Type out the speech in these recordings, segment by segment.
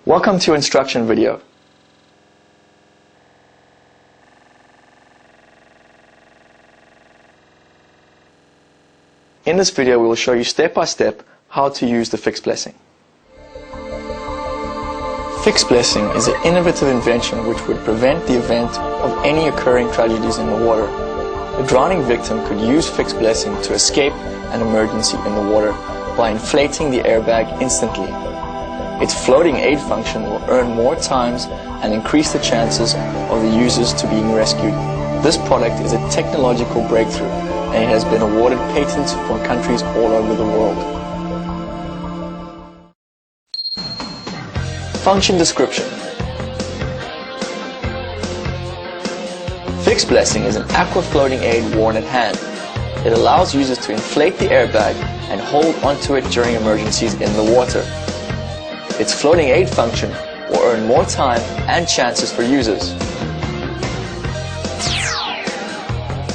Welcome to your instruction video. In this video we will show you step by step how to use the Fixblessing. Fixblessing is an innovative invention which would prevent the event of any occurring tragedies in the water. A drowning victim could use Fixblessing to escape an emergency in the water by inflating the airbag instantly. Its floating aid function will earn more times and increase the chances of the users to being rescued. This product is a technological breakthrough and it has been awarded patents from countries all over the world. Function description. Fixblessing is an aqua floating aid worn at hand. It allows users to inflate the airbag and hold onto it during emergencies in the water. Its floating aid function will earn more time and chances for users.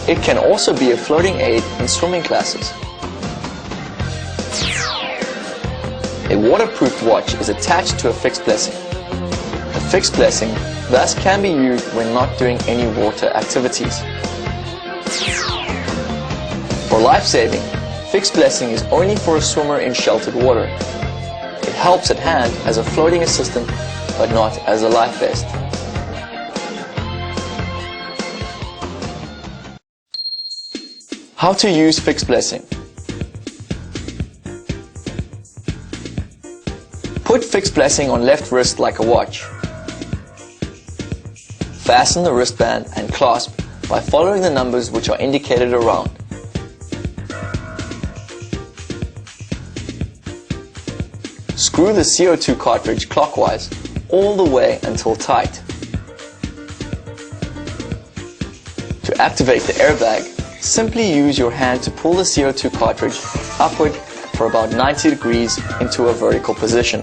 It can also be a floating aid in swimming classes. A waterproof watch is attached to a Fixblessing. The Fixblessing thus can be used when not doing any water activities. For life-saving, Fixblessing is only for a swimmer in sheltered water. It helps at hand as a floating assistant, but not as a life vest. How to use Fixblessing. Put Fixblessing on left wrist like a watch. Fasten the wristband and clasp by following the numbers which are indicated around. Screw the CO2 cartridge clockwise all the way until tight. To activate the airbag, simply use your hand to pull the CO2 cartridge upward for about 90 degrees into a vertical position.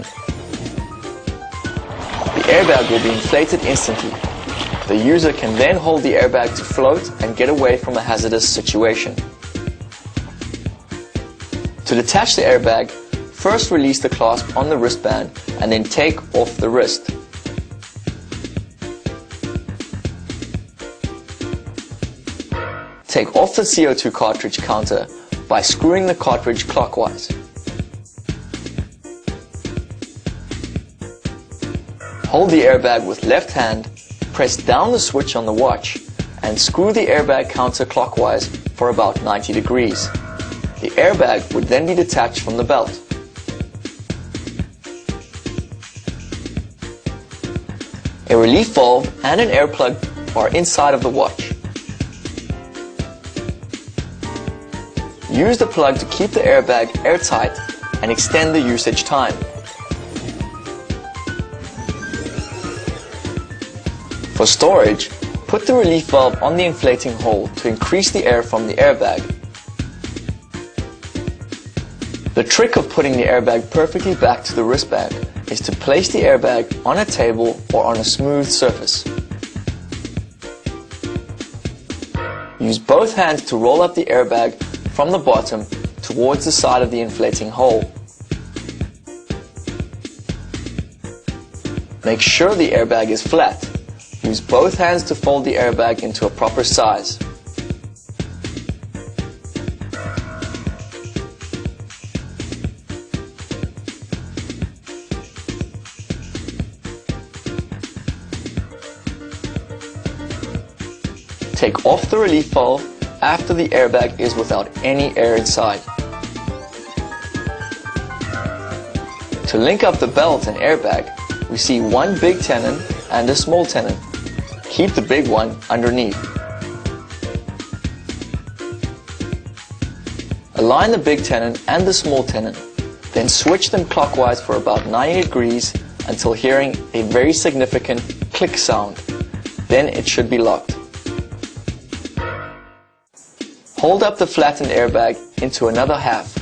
The airbag will be inflated instantly. The user can then hold the airbag to float and get away from a hazardous situation. To detach the airbag, first release the clasp on the wristband and then take off the wrist. Take off the CO2 cartridge counter by screwing the cartridge clockwise. Hold the airbag with left hand, press down the switch on the watch and screw the airbag counter clockwise for about 90 degrees. The airbag would then be detached from the belt. A relief valve and an air plug are inside of the watch. Use the plug to keep the airbag airtight and extend the usage time. For storage, put the relief valve on the inflating hole to increase the air from the airbag. The trick of putting the airbag perfectly back to the wristband is to place the airbag on a table or on a smooth surface. Use both hands to roll up the airbag from the bottom towards the side of the inflating hole. Make sure the airbag is flat. Use both hands to fold the airbag into a proper size. Take off the relief valve after the airbag is without any air inside. To link up the belt and airbag, we see one big tenon and a small tenon. Keep the big one underneath. Align the big tenon and the small tenon, then switch them clockwise for about 90 degrees until hearing a very significant click sound. Then it should be locked. Hold up the flattened airbag into another half.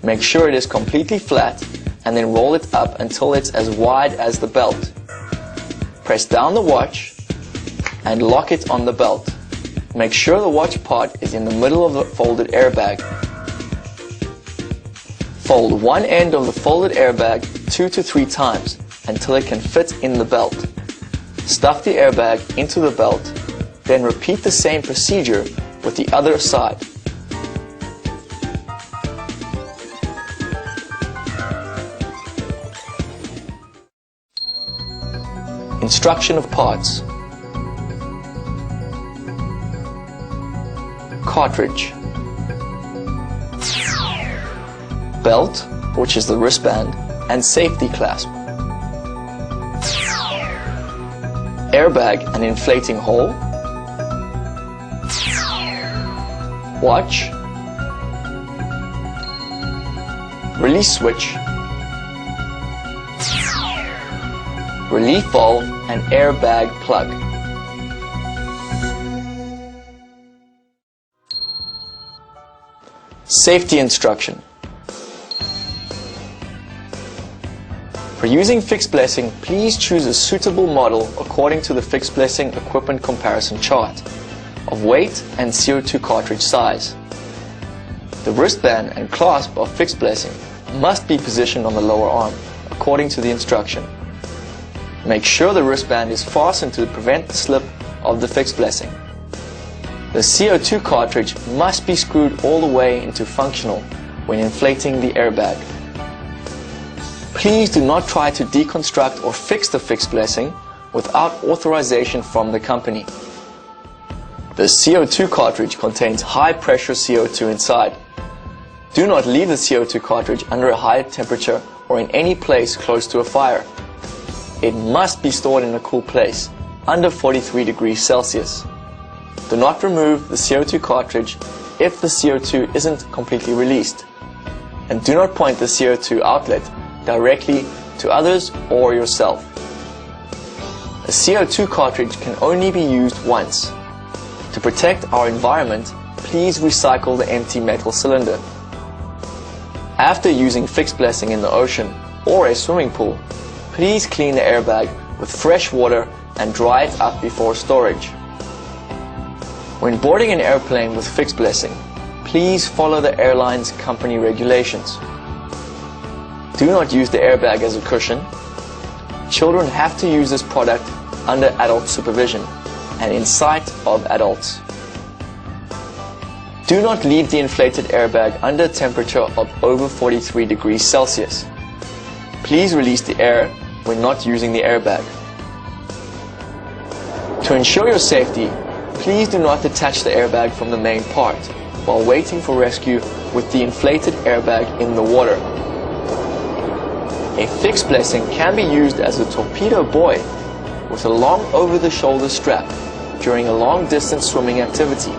Make sure it is completely flat and then roll it up until it's as wide as the belt. Press down the watch and lock it on the belt. Make sure the watch part is in the middle of the folded airbag. Fold one end of the folded airbag 2 to 3 times until it can fit in the belt. Stuff the airbag into the belt, then repeat the same procedure with the other side. Instruction of parts. Cartridge. Belt, which is the wristband, and safety clasp. Airbag and inflating hole. Watch. Release switch. Relief valve and airbag plug. Safety instruction. For using Fixblessing, please choose a suitable model according to the Fixblessing equipment comparison chart of weight and CO2 cartridge size. The wristband and clasp of Fixblessing must be positioned on the lower arm according to the instruction. Make sure the wristband is fastened to prevent the slip of the Fixblessing. The CO2 cartridge must be screwed all the way into functional when inflating the airbag. Please do not try to deconstruct or fix the Fixblessing without authorization from the company. The CO2 cartridge contains high pressure CO2 inside. Do not leave the CO2 cartridge under a high temperature or in any place close to a fire. It must be stored in a cool place, under 43 degrees Celsius. Do not remove the CO2 cartridge if the CO2 isn't completely released. And do not point the CO2 outlet directly to others or yourself. A CO2 cartridge can only be used once. To protect our environment, please recycle the empty metal cylinder. After using Fixblessing in the ocean or a swimming pool, please clean the airbag with fresh water and dry it up before storage. When boarding an airplane with Fixblessing, please follow the airline's company regulations. Do not use the airbag as a cushion. Children have to use this product under adult supervision and in sight of adults. Do not leave the inflated airbag under a temperature of over 43 degrees Celsius. Please release the air when not using the airbag. To ensure your safety, please do not detach the airbag from the main part while waiting for rescue with the inflated airbag in the water. A Fixblessing can be used as a torpedo buoy with a long over-the-shoulder strap during a long-distance swimming activity.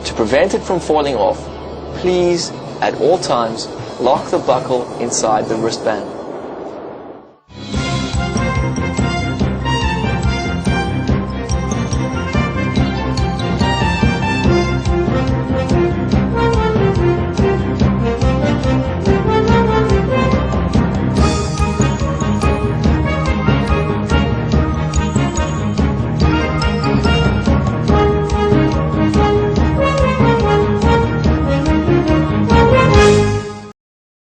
To prevent it from falling off, please, at all times, lock the buckle inside the wristband.